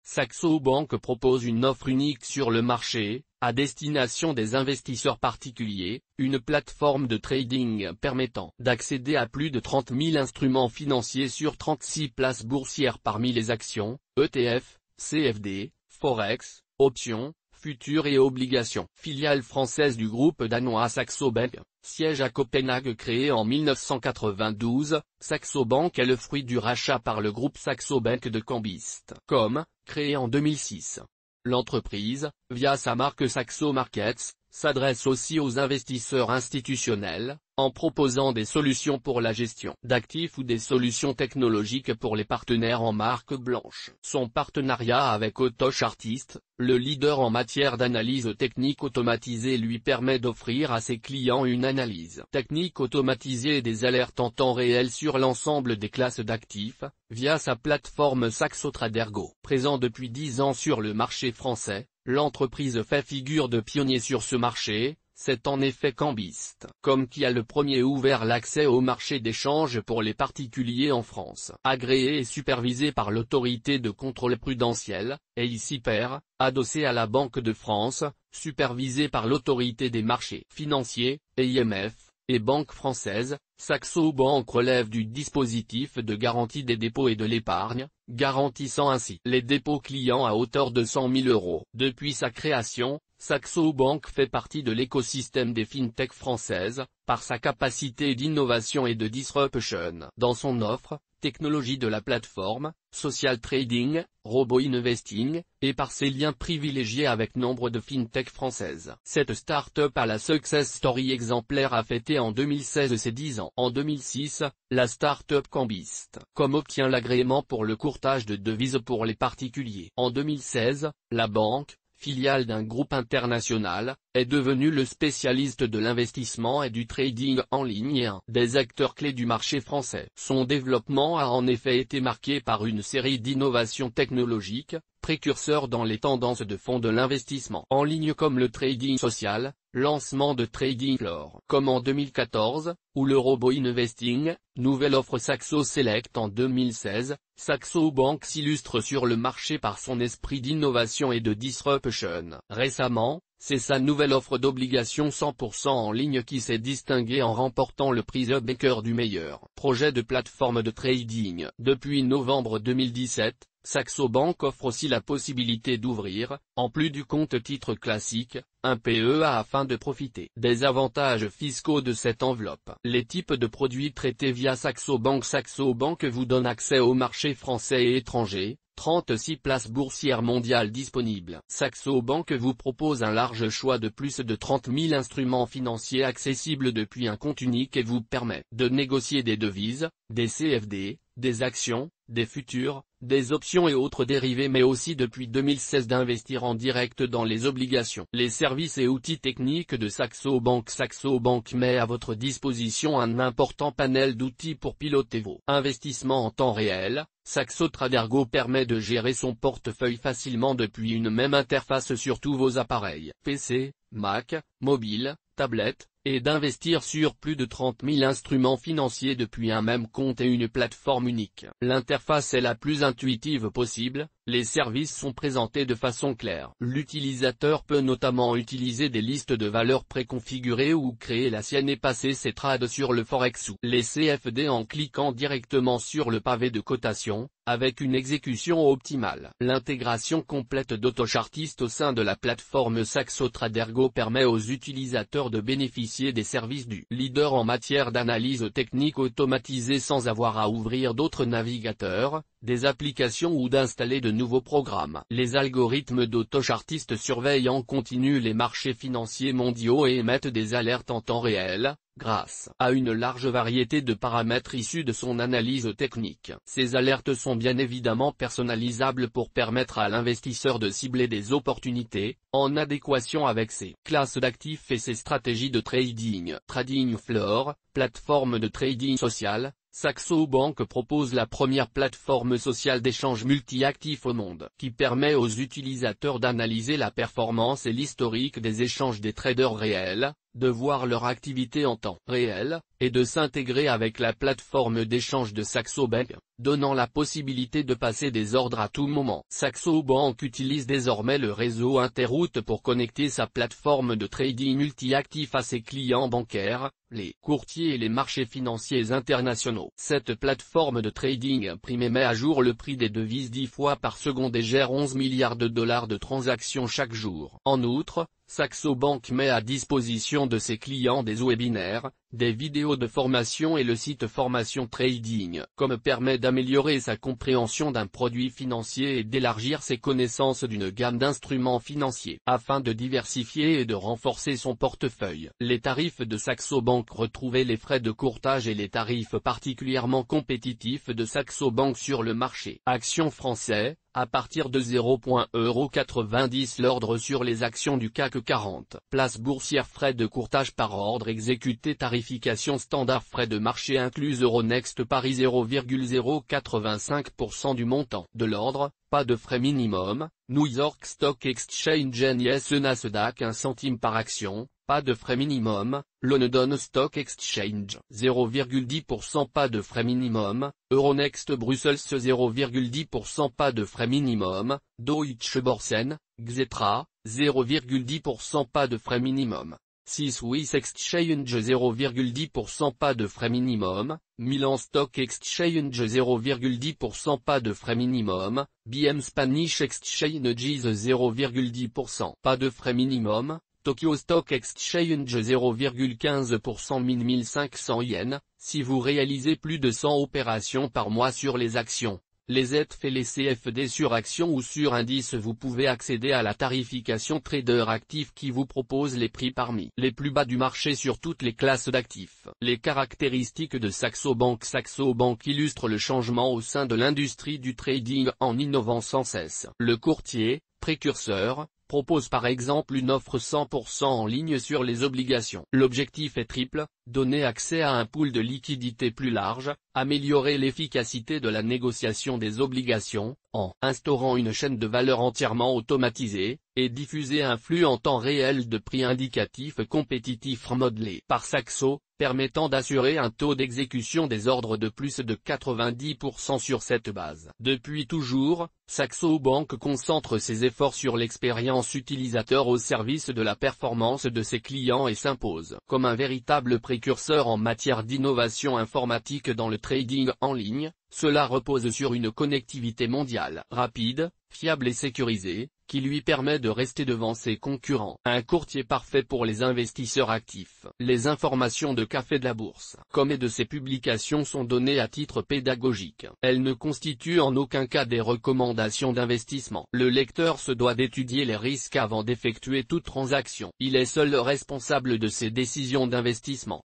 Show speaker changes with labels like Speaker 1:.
Speaker 1: Saxo Bank propose une offre unique sur le marché, à destination des investisseurs particuliers, une plateforme de trading permettant d'accéder à plus de 30 000 instruments financiers sur 36 places boursières parmi les actions, ETF, CFD, Forex, options, futures et obligations. Filiale française du groupe danois Saxo Bank, siège à Copenhague. Créée en 1992, Saxo Bank est le fruit du rachat par le groupe Saxo Bank de Cambist.com, créé en 2006. L'entreprise, via sa marque Saxo Markets, s'adresse aussi aux investisseurs institutionnels, en proposant des solutions pour la gestion d'actifs ou des solutions technologiques pour les partenaires en marque blanche. Son partenariat avec Autochartist, le leader en matière d'analyse technique automatisée, lui permet d'offrir à ses clients une analyse technique automatisée et des alertes en temps réel sur l'ensemble des classes d'actifs, via sa plateforme Saxo Tradergo. Présent depuis 10 ans sur le marché français, l'entreprise fait figure de pionnier sur ce marché. C'est en effet Cambist.com qui a le premier ouvert l'accès au marché d'échange pour les particuliers en France. Agréé et supervisé par l'autorité de contrôle prudentiel, EICPR, adossé à la Banque de France, supervisé par l'autorité des marchés financiers, EIMF, et Banque française, Saxo Bank relève du dispositif de garantie des dépôts et de l'épargne, garantissant ainsi les dépôts clients à hauteur de 100 000 €. Depuis sa création, Saxo Bank fait partie de l'écosystème des fintech françaises, par sa capacité d'innovation et de disruption dans son offre, technologie de la plateforme, social trading, robot investing, et par ses liens privilégiés avec nombre de fintech françaises. Cette start-up à la success story exemplaire a fêté en 2016 ses 10 ans. En 2006, la start-up Cambist.com obtient l'agrément pour le courtage de devises pour les particuliers. En 2016, la banque, filiale d'un groupe international, est devenu le spécialiste de l'investissement et du trading en ligne et un des acteurs clés du marché français. Son développement a en effet été marqué par une série d'innovations technologiques, précurseurs dans les tendances de fonds de l'investissement en ligne comme le trading social, lancement de Trading Floor comme en 2014, ou le robot investing, nouvelle offre Saxo Select en 2016, Saxo Bank s'illustre sur le marché par son esprit d'innovation et de disruption. Récemment, c'est sa nouvelle offre d'obligations 100% en ligne qui s'est distinguée en remportant le prix The Baker du meilleur projet de plateforme de trading. Depuis novembre 2017, Saxo Bank offre aussi la possibilité d'ouvrir, en plus du compte titre classique, un PEA afin de profiter des avantages fiscaux de cette enveloppe. Les types de produits traités via Saxo Bank vous donne accès au marché français et étranger, 36 places boursières mondiales disponibles. Saxo Bank vous propose un large choix de plus de 30 000 instruments financiers accessibles depuis un compte unique et vous permet de négocier des devises, des CFD, des actions, des futurs, des options et autres dérivés, mais aussi depuis 2016 d'investir en direct dans les obligations. Les services et outils techniques de Saxo Bank met à votre disposition un important panel d'outils pour piloter vos investissements en temps réel. Saxo Tradergo permet de gérer son portefeuille facilement depuis une même interface sur tous vos appareils PC, Mac, mobile, tablette, et d'investir sur plus de 30 000 instruments financiers depuis un même compte et une plateforme unique. L'interface est la plus intuitive possible, les services sont présentés de façon claire. L'utilisateur peut notamment utiliser des listes de valeurs préconfigurées ou créer la sienne et passer ses trades sur le Forex ou les CFD en cliquant directement sur le pavé de cotation, avec une exécution optimale. L'intégration complète d'Autochartist au sein de la plateforme Saxo Tradergo permet aux utilisateurs de bénéficier des services du leader en matière d'analyse technique automatisée sans avoir à ouvrir d'autres navigateurs, des applications ou d'installer de nouveaux programmes. Les algorithmes d'Autochartist surveillent en continu les marchés financiers mondiaux et émettent des alertes en temps réel, grâce à une large variété de paramètres issus de son analyse technique. Ces alertes sont bien évidemment personnalisables pour permettre à l'investisseur de cibler des opportunités, en adéquation avec ses classes d'actifs et ses stratégies de trading. Trading Floor, plateforme de trading social. Saxo Bank propose la première plateforme sociale d'échange multi-actifs au monde, qui permet aux utilisateurs d'analyser la performance et l'historique des échanges des traders réels, de voir leur activité en temps réel, et de s'intégrer avec la plateforme d'échange de Saxo Bank, donnant la possibilité de passer des ordres à tout moment. Saxo Bank utilise désormais le réseau Interroute pour connecter sa plateforme de trading multi-actifs à ses clients bancaires, les courtiers et les marchés financiers internationaux. Cette plateforme de trading primé met à jour le prix des devises 10 fois par seconde et gère 11 milliards de dollars de transactions chaque jour. En outre, Saxo Bank met à disposition de ses clients des webinaires, des vidéos de formation et le site Formation Trading, comme permet d'améliorer sa compréhension d'un produit financier et d'élargir ses connaissances d'une gamme d'instruments financiers. Afin de diversifier et de renforcer son portefeuille, les tarifs de Saxo Bank. Retrouvez les frais de courtage et les tarifs particulièrement compétitifs de Saxo Bank sur le marché. Actions français, à partir de 0,90 € l'ordre sur les actions du CAC 40. Place boursière. Frais de courtage par ordre exécuté. Tarification standard. Frais de marché inclus. Euronext Paris 0,085% du montant de l'ordre, pas de frais minimum. New York Stock Exchange NYSE Nasdaq 1 centime par action, pas de frais minimum. London Stock Exchange 0,10%, pas de frais minimum. Euronext Bruxelles 0,10%, pas de frais minimum. Deutsche Börsen, Xetra, 0,10%, pas de frais minimum. Swiss Exchange 0,10%, pas de frais minimum. Milan Stock Exchange 0,10%, pas de frais minimum. BM Spanish Exchange 0,10%, pas de frais minimum. Tokyo Stock Exchange 0,15%, 1500 yens. Si vous réalisez plus de 100 opérations par mois sur les actions, les ETF et les CFD sur actions ou sur indice, vous pouvez accéder à la tarification trader actif qui vous propose les prix parmi les plus bas du marché sur toutes les classes d'actifs. Les caractéristiques de Saxo Bank. Saxo Bank illustre le changement au sein de l'industrie du trading en innovant sans cesse. Le courtier, précurseur, propose par exemple une offre 100% en ligne sur les obligations. L'objectif est triple, donner accès à un pool de liquidités plus large, améliorer l'efficacité de la négociation des obligations, en instaurant une chaîne de valeur entièrement automatisée, et diffuser un flux en temps réel de prix indicatifs compétitifs modelés par Saxo, permettant d'assurer un taux d'exécution des ordres de plus de 90% sur cette base. Depuis toujours, Saxo Bank concentre ses efforts sur l'expérience utilisateur au service de la performance de ses clients et s'impose comme un véritable précurseur en matière d'innovation informatique dans le trading en ligne. Cela repose sur une connectivité mondiale rapide, fiable et sécurisée, qui lui permet de rester devant ses concurrents. Un courtier parfait pour les investisseurs actifs. Les informations de Café de la Bourse, comme et de ses publications, sont données à titre pédagogique. Elles ne constituent en aucun cas des recommandations d'investissement. Le lecteur se doit d'étudier les risques avant d'effectuer toute transaction. Il est seul responsable de ses décisions d'investissement.